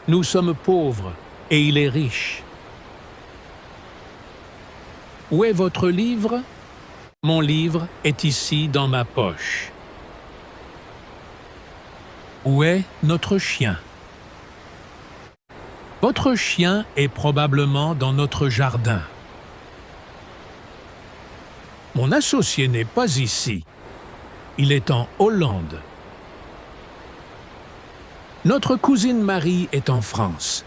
Nous sommes pauvres et il est riche. Où est votre livre? Mon livre est ici dans ma poche. Où est notre chien? Votre chien est probablement dans notre jardin. Mon associé n'est pas ici. Il est en Hollande. Notre cousine Marie est en France.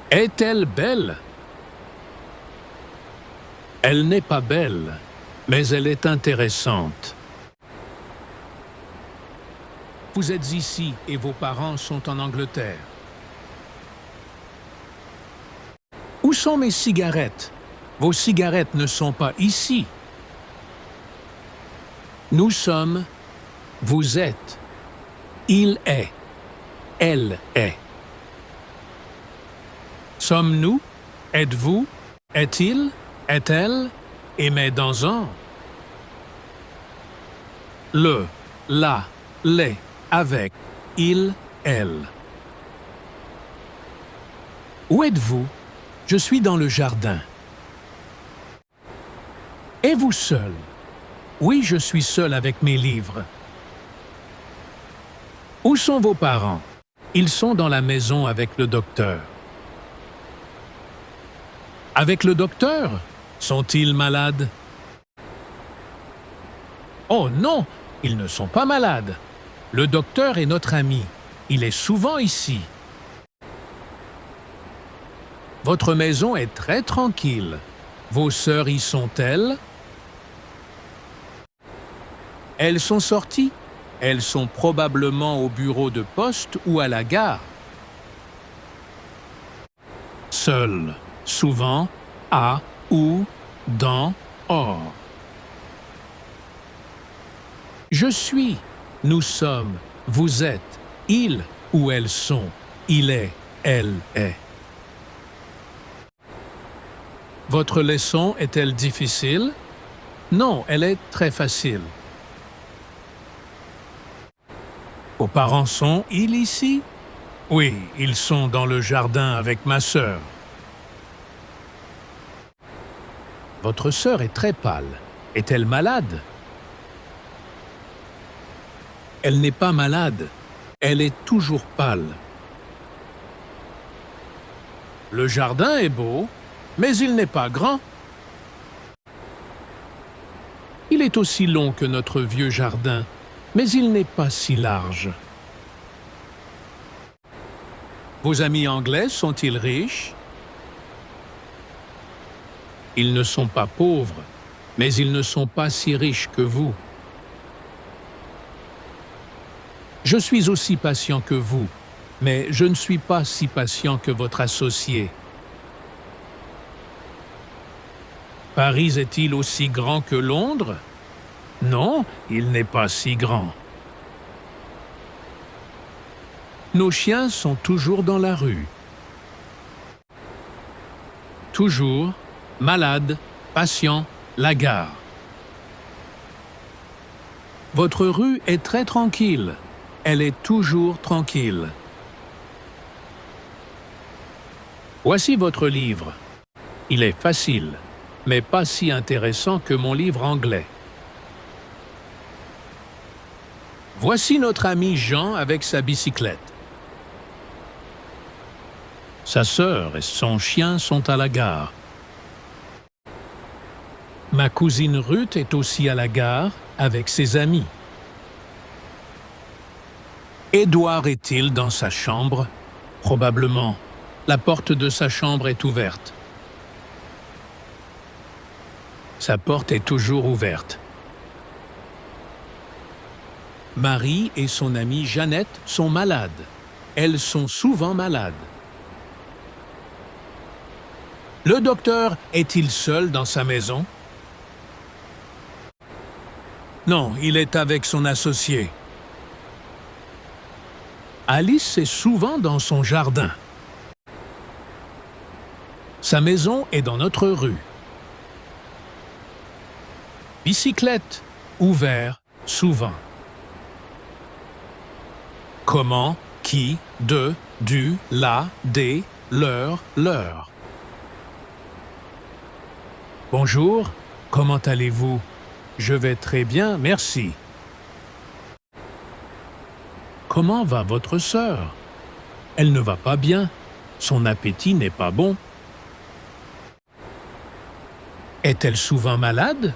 Est-elle belle? Elle n'est pas belle, mais elle est intéressante. Vous êtes ici et vos parents sont en Angleterre. Où sont mes cigarettes? Vos cigarettes ne sont pas ici. Nous sommes, vous êtes, il est, elle est. Sommes-nous? Êtes-vous? Est-il? Est-elle? Aimez-dans-en. Le, la, les, avec, il, elle. Où êtes-vous? Je suis dans le jardin. Êtes-vous seul? Oui, je suis seul avec mes livres. Où sont vos parents? Ils sont dans la maison avec le docteur. Avec le docteur? Sont-ils malades? Oh non, ils ne sont pas malades. Le docteur est notre ami. Il est souvent ici. Votre maison est très tranquille. Vos sœurs y sont-elles? Elles sont sorties. Elles sont probablement au bureau de poste ou à la gare. Seules, souvent, à ou dans, hors. Je suis, nous sommes, vous êtes, ils ou elles sont, il est, elle est. Votre leçon est-elle difficile? Non, elle est très facile. Vos parents sont-ils ici? Oui, ils sont dans le jardin avec ma sœur. Votre sœur est très pâle. Est-elle malade? Elle n'est pas malade. Elle est toujours pâle. Le jardin est beau, mais il n'est pas grand. Il est aussi long que notre vieux jardin, mais il n'est pas si large. Vos amis anglais sont-ils riches? Ils ne sont pas pauvres, mais ils ne sont pas si riches que vous. Je suis aussi patient que vous, mais je ne suis pas si patient que votre associé. Paris est-il aussi grand que Londres? Non, il n'est pas si grand. Nos chiens sont toujours dans la rue. Toujours, malade, patient, la gare. Votre rue est très tranquille. Elle est toujours tranquille. Voici votre livre. Il est facile, mais pas si intéressant que mon livre anglais. Voici notre ami Jean avec sa bicyclette. Sa sœur et son chien sont à la gare. Ma cousine Ruth est aussi à la gare avec ses amis. Édouard est-il dans sa chambre? Probablement. La porte de sa chambre est ouverte. Sa porte est toujours ouverte. Marie et son amie Jeannette sont malades. Elles sont souvent malades. Le docteur est-il seul dans sa maison? Non, il est avec son associé. Alice est souvent dans son jardin. Sa maison est dans notre rue. Bicyclette, ouvert, souvent. Comment, qui, de, du, la, des, leur. Bonjour, comment allez-vous? Je vais très bien, merci. Comment va votre sœur? Elle ne va pas bien. Son appétit n'est pas bon. Est-elle souvent malade?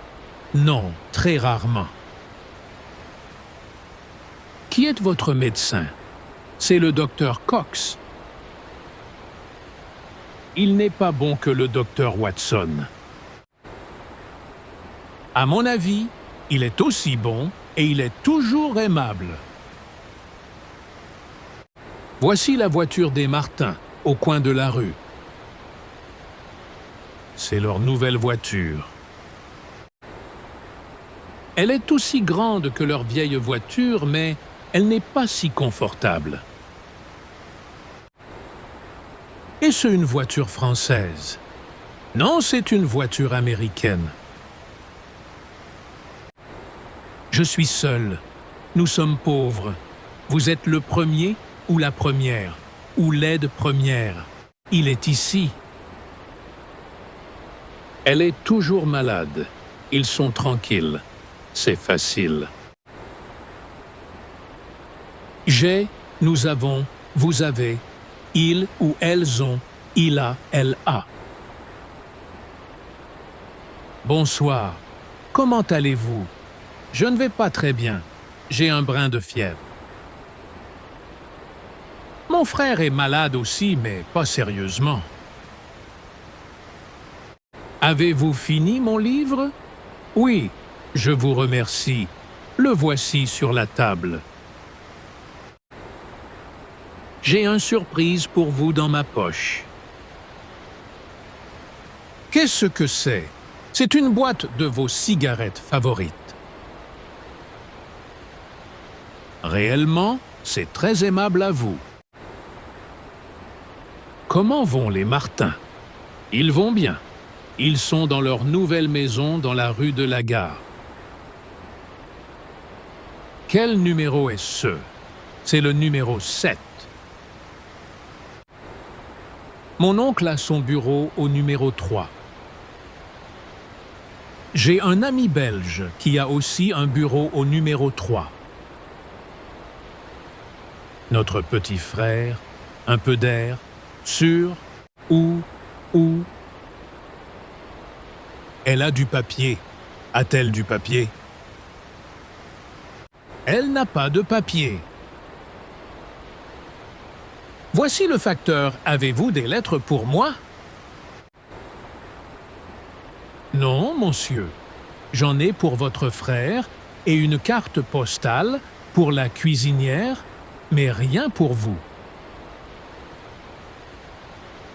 Non, très rarement. Qui est votre médecin? C'est le docteur Cox. Il n'est pas bon que le docteur Watson. À mon avis, il est aussi bon et il est toujours aimable. Voici la voiture des Martin, au coin de la rue. C'est leur nouvelle voiture. Elle est aussi grande que leur vieille voiture, mais elle n'est pas si confortable. Est-ce une voiture française? Non, c'est une voiture américaine. Je suis seul. Nous sommes pauvres. Vous êtes le premier ou la première, ou l'aide première. Il est ici. Elle est toujours malade. Ils sont tranquilles. C'est facile. J'ai, nous avons, vous avez, ils ou elles ont, il a, elle a. Bonsoir. Comment allez-vous? Je ne vais pas très bien. J'ai un brin de fièvre. Mon frère est malade aussi, mais pas sérieusement. Avez-vous fini mon livre? Oui, je vous remercie. Le voici sur la table. J'ai une surprise pour vous dans ma poche. Qu'est-ce que c'est? C'est une boîte de vos cigarettes favorites. Réellement, c'est très aimable à vous. Comment vont les Martin? Ils vont bien. Ils sont dans leur nouvelle maison dans la rue de la Gare. Quel numéro est-ce? C'est le numéro 7. Mon oncle a son bureau au numéro 3. J'ai un ami belge qui a aussi un bureau au numéro 3. Notre petit frère, un peu d'air, sur, où. Elle a du papier. A-t-elle du papier? Elle n'a pas de papier. Voici le facteur. Avez-vous des lettres pour moi? Non, monsieur. J'en ai pour votre frère et une carte postale pour la cuisinière, mais rien pour vous.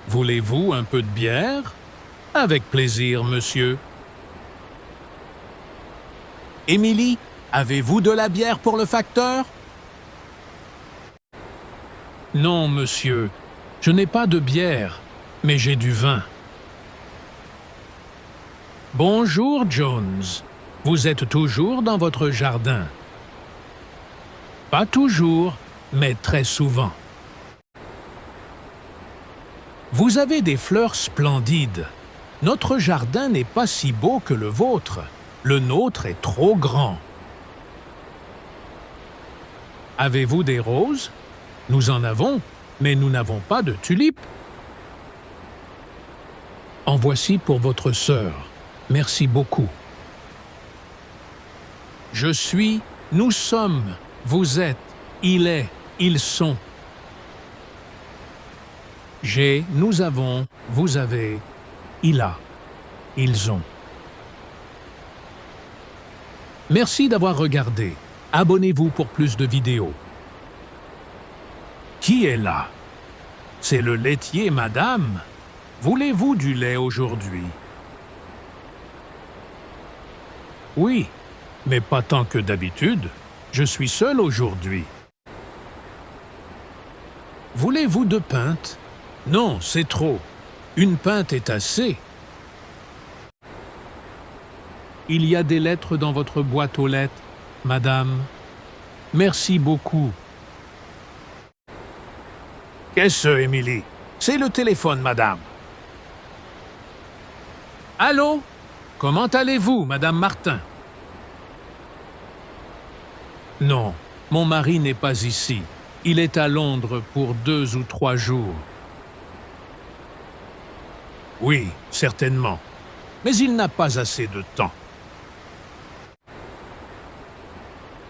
Voulez-vous un peu de bière? Avec plaisir, monsieur. Émilie, avez-vous de la bière pour le facteur? Non, monsieur, je n'ai pas de bière, mais j'ai du vin. Bonjour, Jones. Vous êtes toujours dans votre jardin? Pas toujours, mais très souvent. Vous avez des fleurs splendides. Notre jardin n'est pas si beau que le vôtre. Le nôtre est trop grand. Avez-vous des roses? Nous en avons, mais nous n'avons pas de tulipes. En voici pour votre sœur. Merci beaucoup. Je suis, nous sommes, vous êtes, il est, ils sont. J'ai, nous avons, vous avez, il a, ils ont. Merci d'avoir regardé. Abonnez-vous pour plus de vidéos. Qui est là? C'est le laitier, madame. Voulez-vous du lait aujourd'hui? Oui, mais pas tant que d'habitude. Je suis seul aujourd'hui. Voulez-vous 2 pintes? Non, c'est trop. Une pinte est assez. Il y a des lettres dans votre boîte aux lettres, madame. Merci beaucoup. Qu'est-ce, Émilie? C'est le téléphone, madame. Allô? Comment allez-vous, madame Martin? Non, mon mari n'est pas ici. Il est à Londres pour 2 ou 3 jours. Oui, certainement. Mais il n'a pas assez de temps.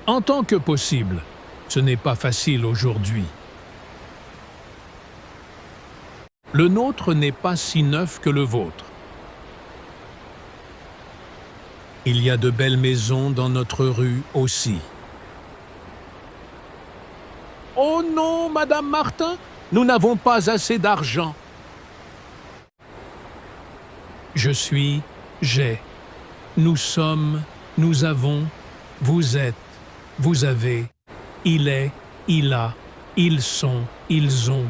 En tant que possible, ce n'est pas facile aujourd'hui. Le nôtre n'est pas si neuf que le vôtre. Il y a de belles maisons dans notre rue aussi. Oh non, madame Martin, nous n'avons pas assez d'argent. Je suis, j'ai. Nous sommes, nous avons, vous êtes, vous avez, il est, il a, ils sont, ils ont,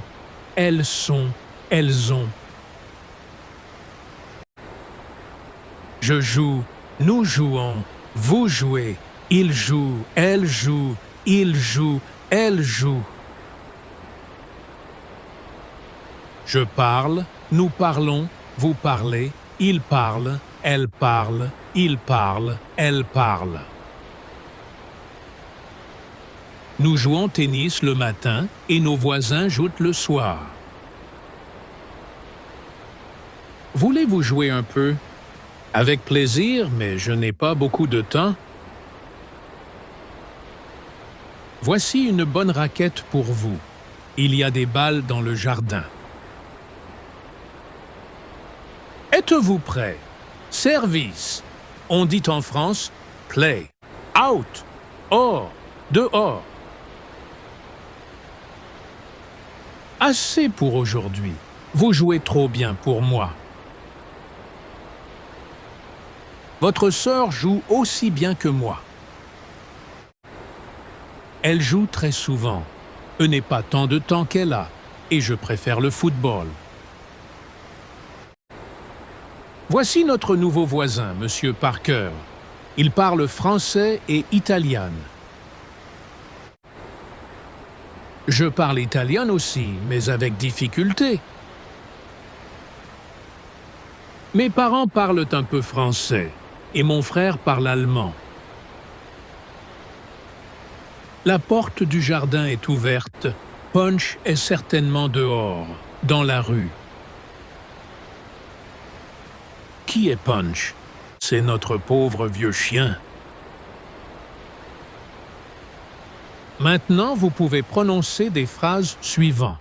elles sont, elles ont. Je joue, nous jouons, vous jouez, il joue, elle joue, il joue, elle joue. Je parle, nous parlons, vous parlez, il parle, elle parle, il parle, elle parle. Nous jouons tennis le matin et nos voisins jouent le soir. Voulez-vous jouer un peu? Avec plaisir, mais je n'ai pas beaucoup de temps. Voici une bonne raquette pour vous. Il y a des balles dans le jardin. Êtes-vous prêt? Service. On dit en France play. Out. Hors. Dehors. Assez pour aujourd'hui. Vous jouez trop bien pour moi. Votre sœur joue aussi bien que moi. Elle joue très souvent. Ce n'est pas tant de temps qu'elle a, et je préfère le football. Voici notre nouveau voisin, Monsieur Parker. Il parle français et italien. Je parle italien aussi, mais avec difficulté. Mes parents parlent un peu français, et mon frère parle allemand. La porte du jardin est ouverte. Punch est certainement dehors, dans la rue. Qui est Punch? C'est notre pauvre vieux chien. Maintenant, vous pouvez prononcer des phrases suivantes.